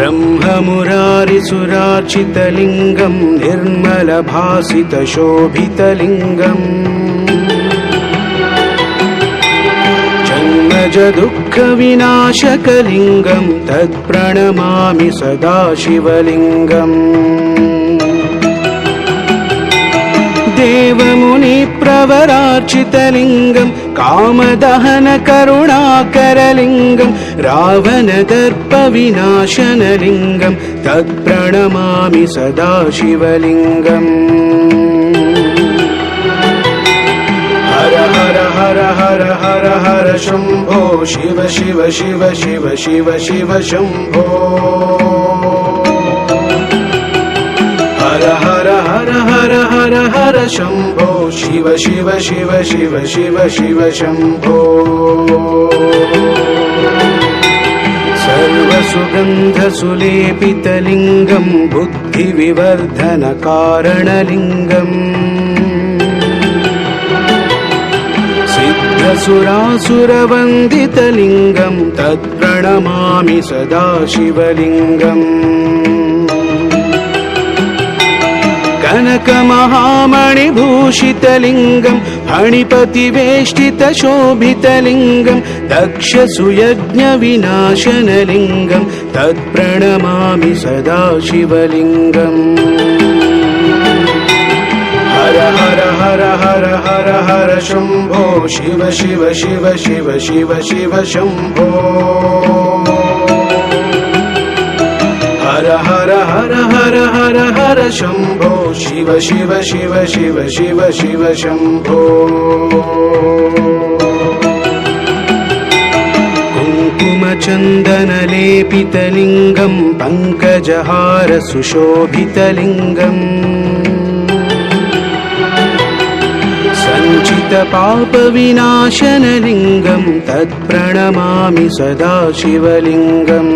ब्रह्ममुरारिसुरार्चितलिङ्गं निर्मलभासितशोभितलिङ्गम् जन्मजदुःखविनाशकलिङ्गं तत्प्रणमामि सदा शिवलिङ्गम् देवमुनिप्रवरार्चितलिङ्गं कामदहनकरुणाकरलिङ्गं रावणदर्पविनाशनलिङ्गं तत्प्रणमामि सदा शिवलिङ्गम् हर हर हर हर हर हर शम्भो शिव शिव शिव शिव शिव शिव शम्भो हर हर हर हर हर हर शम्भो शिव शिव शिव शिव शिव शिव शम्भो सर्वसुगन्धसुलेपितलिङ्गं बुद्धिविवर्धनकारणलिङ्गम् सिद्धसुरासुरवन्दितलिङ्गं तत्प्रणमामि सदा शिवलिङ्गम् कनकमहामणिभूषितलिङ्गं फणिपतिवेष्टितशोभितलिङ्गं दक्षसुयज्ञविनाशनलिङ्गं तत्प्रणमामि सदा शिवलिङ्गम् हर हर हर हर हर हर शम्भो शिव शिव शिव शिव शिव शिव शम्भो हर हर हर हर हर हर शम्भो शिव शिव शिव शिव शिव शिव शम्भो कुङ्कुमचन्दनलेपितलिङ्गं पङ्कजहारसुशोभितलिङ्गम् सञ्चितपापविनाशनलिङ्गं तत्प्रणमामि सदा शिवलिङ्गम्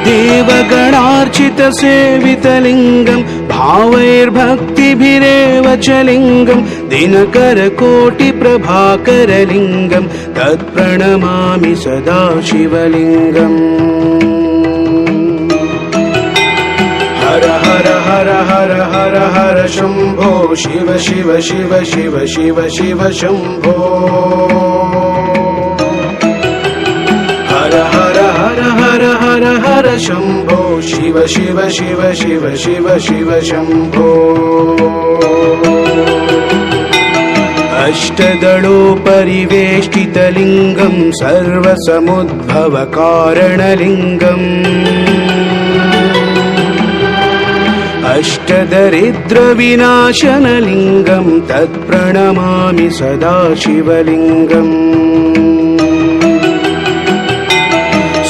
देवगणार्चितसेवितलिङ्गं भावैर्भक्तिभिरेव च लिङ्गं दिनकरकोटिप्रभाकरलिङ्गं तत्प्रणमामि सदा शिवलिङ्गम् हर हर हर हर हर हर शम्भो शिव शिव शिव शिव शिव शिव शम्भो हर हर हर हर हर हर शम्भो शिव शिव शिव शिव शिव शिव शम्भो अष्टदलोपरिवेष्टितलिङ्गं सर्वसमुद्भवकारणलिङ्गम् अष्टदरिद्रविनाशनलिङ्गं तत्प्रणमामि सदा शिवलिङ्गम्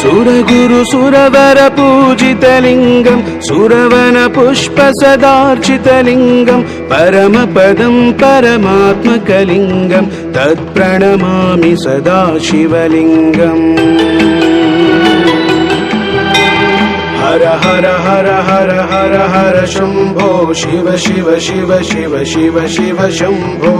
सुरगुरुसुरवरपूजितलिङ्गं सुरवनपुष्पसदार्चितलिङ्गं परमपदं परमात्मकलिङ्गं तत्प्रणमामि सदा शिवलिङ्गम् हर हर हर हर हर हर शम्भो शिव शिव शिव शिव शिव शिव शम्भो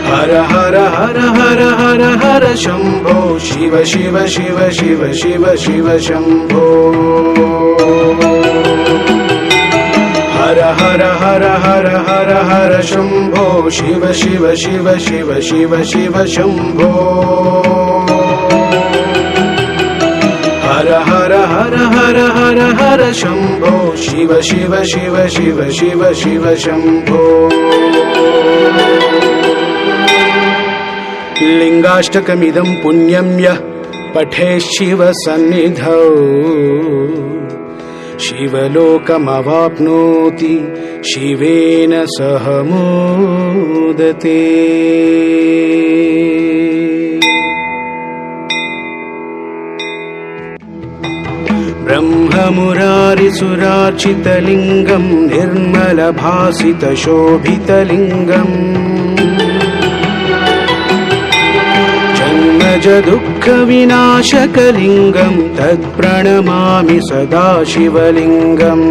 हर हर हर हर हर हर शम्भो शिव शिव शिव शिव शिव शिव शम्भो हर हर हर हर हर हर शम्भो शिव शिव शिव शिव शिव शिव शम्भो हर हर हर हर हर हर शम्भो शिव शिव शिव शिव शिव शिव शम्भो लिङ्गाष्टकमिदं पुण्यं यः पठेत् शिवसन्निधौ शिवलोकमवाप्नोति शिवेन सह मोदते। ब्रह्ममुरारिसुरार्चितलिङ्गं निर्मलभासितशोभितलिङ्गम् जन्मजदुःखविनाशकलिङ्गं तत्प्रणमामि सदा शिवलिङ्गम्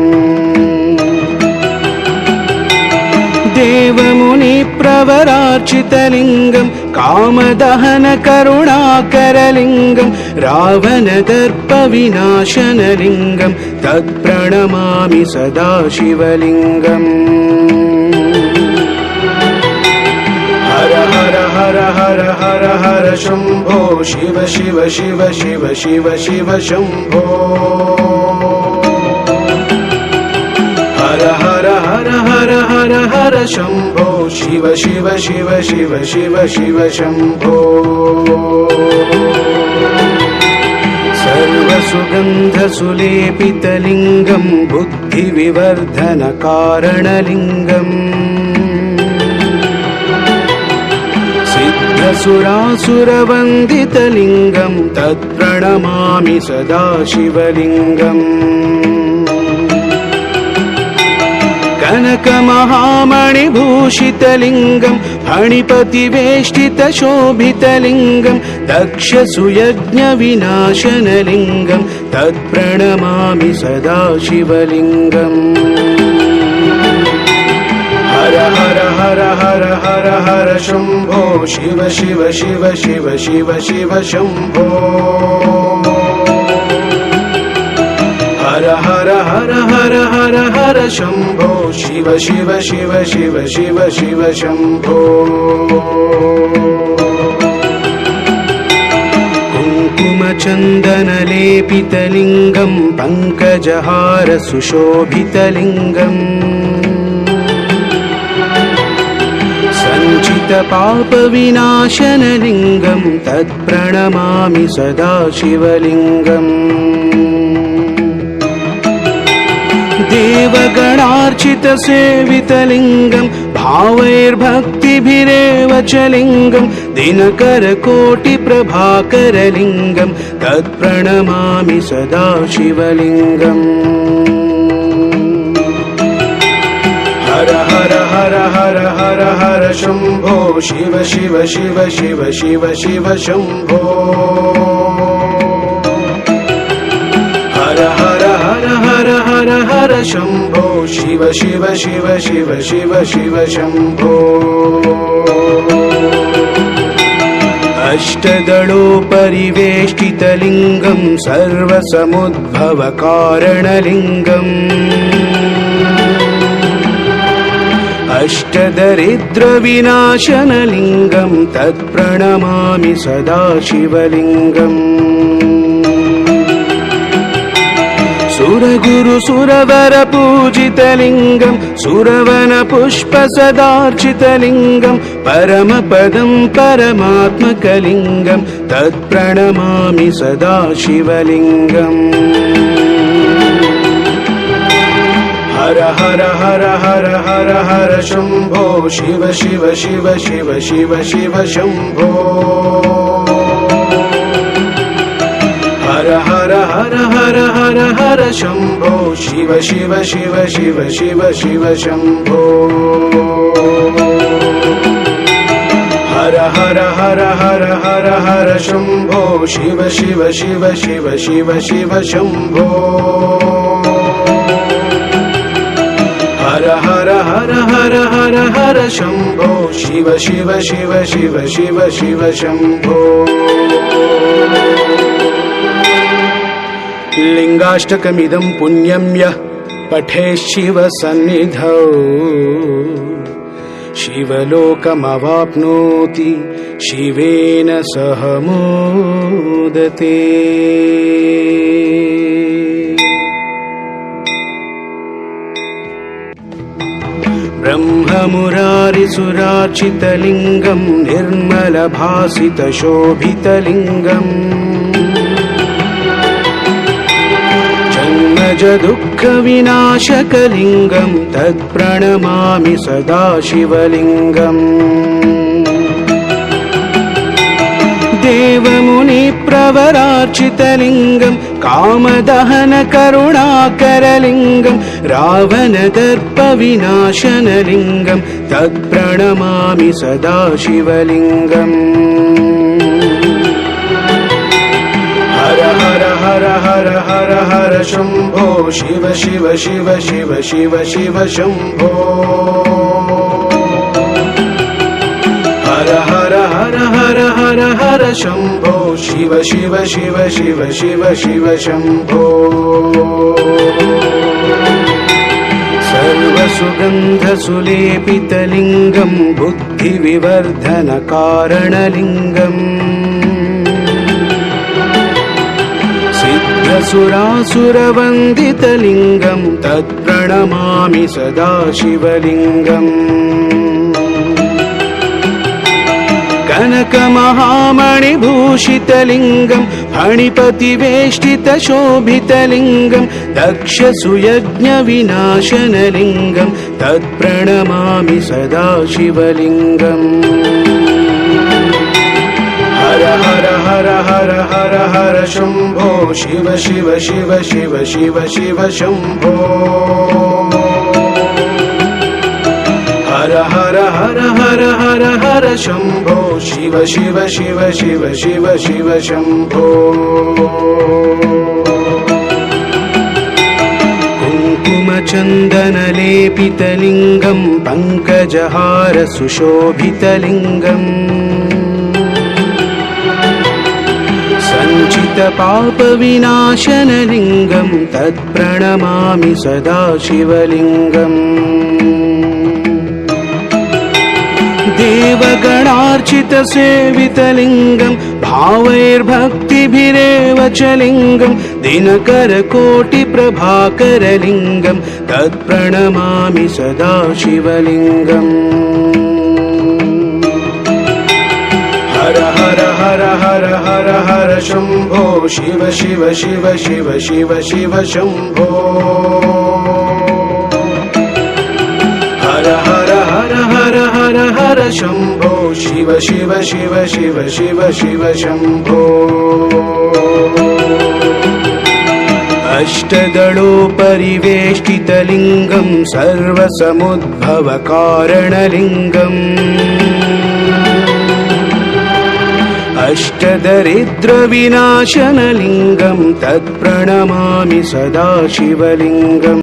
देवमुनिप्रवरार्चितलिङ्गं कामदहन करुणाकरलिङ्गं रावणदर्पविनाशनलिङ्गं तत्प्रणमामि सदा शिवलिङ्गम् हर हर हर हर हर हर शम्भो शिव शिव शिव शिव शिव शिव शम्भो हर हर हर हर हर हर शम्भो शिव शिव शिव शिव शिव शिव शम्भो सर्वसुगन्धसुलेपितलिङ्गं बुद्धिविवर्धनकारणलिङ्गम् सिद्धसुरासुरवन्दितलिङ्गं तत्प्रणमामि सदा शिवलिङ्गम् कनकमहामणिभूषितलिङ्गं फणिपतिवेष्टितशोभितलिङ्गं दक्षसुयज्ञविनाशनलिङ्गं तत्प्रणमामि सदा शिवलिङ्गम् हर हर हर हर हर हर शम्भो शिव शिव शिव शिव शिव शिव शम्भो हर हर हर हर हर हर शम्भो शिव शिव शिव शिव शिव शिव शम्भो कुङ्कुमचन्दनलेपितलिङ्गं पङ्कजहार सुशोभितलिङ्गम् सञ्चितपापविनाशनलिङ्गं तत्प्रणमामि सदा शिवलिङ्गम् देवगणार्चितसेवितलिङ्गं भावैर्भक्तिभिरेव च लिङ्गं दिनकरकोटिप्रभाकरलिङ्गं तत्प्रणमामि सदा शिवलिङ्गम् हर हर हर हर हर हर शम्भो शिव शिव शिव शिव शिव शिव शम्भो हर हर हर हर हर हर शम्भो शिव शिव शिव शिव शिव शिव शम्भो अष्टदलोपरिवेष्टितलिङ्गं सर्वसमुद्भवकारणलिङ्गम् अष्टदरिद्रविनाशनलिङ्गं तत्प्रणमामि सदा शिवलिङ्गम् सुरगुरुसुरवरपूजितलिङ्गं सुरवनपुष्पसदार्चितलिङ्गं परमपदं परमात्मकलिङ्गं तत्प्रणमामि सदा शिवलिङ्गम् हर हर हर हर हर हर शम्भो शिव शिव शिव शिव शिव शिव शम्भो हर हर हर हर हर हर शम्भो शिव शिव शिव शिव शिव शिव शम्भो हर हर हर हर हर हर शम्भो शिव शिव शिव शिव शिव शिव शम्भो हर हर हर हर हर हर शम्भो शिव शिव शिव शिव शिव शिव शम्भो लिङ्गाष्टकमिदं पुण्यं यः पठेत् शिवसन्निधौ शिवलोकमवाप्नोति शिवेन सह मोदते। ब्रह्ममुरारिसुरार्चितलिङ्गं निर्मलभासितशोभितलिङ्गम् जन्मजदुःखविनाशकलिङ्गं तत्प्रणमामि सदा शिवलिङ्गम् देवमुनिप्रवरार्चितलिङ्गं कामदहनकरुणाकरलिङ्गं रावणदर्पविनाशनलिङ्गं तत्प्रणमामि सदा शिवलिङ्गम् हर हर हर हर हर हर शम्भो शिव शिव शिव शिव शिव शिव शम्भो हर हर हर हर हर हर हर शम्भो शिव शिव शिव शिव शिव शिव शम्भो सर्वसुगन्धसुलेपितलिङ्गं बुद्धिविवर्धनकारणलिङ्गम् सिद्धसुरासुरवन्दितलिङ्गं तत्प्रणमामि सदा शिवलिङ्गम् कनकमहामणिभूषितलिङ्गं फणिपतिवेष्टितशोभितलिङ्गं दक्षसुयज्ञविनाशनलिङ्गं तत्प्रणमामि सदा शिवलिङ्गम् हर हर हर हर हर हर शम्भो शिव शिव शिव शिव शिव शिव शम्भो हर हर हर हर हर हर शम्भो शिव शिव शिव शिव शिव शिव शम्भो कुङ्कुमचन्दनलेपितलिङ्गं पङ्कजहार सुशोभितलिङ्गम् सञ्चितपापविनाशनलिङ्गं तत्प्रणमामि सदा शिवलिङ्गम् देवगणार्चितसेवितलिङ्गं भावैर्भक्तिभिरेव च लिङ्गं दिनकरकोटिप्रभाकरलिङ्गं तत्प्रणमामि सदा शिवलिङ्गम् हर हर हर हर हर हर शम्भो शिव शिव शिव शिव शिव शिव शम्भो हर हर हर हर हर हर शम्भो शिव शिव शिव शिव शिव शिव शम्भो अष्टदलोपरिवेष्टितलिङ्गं सर्वसमुद्भवकारणलिङ्गम् अष्टदरिद्रविनाशनलिङ्गं तत्प्रणमामि सदा शिवलिङ्गम्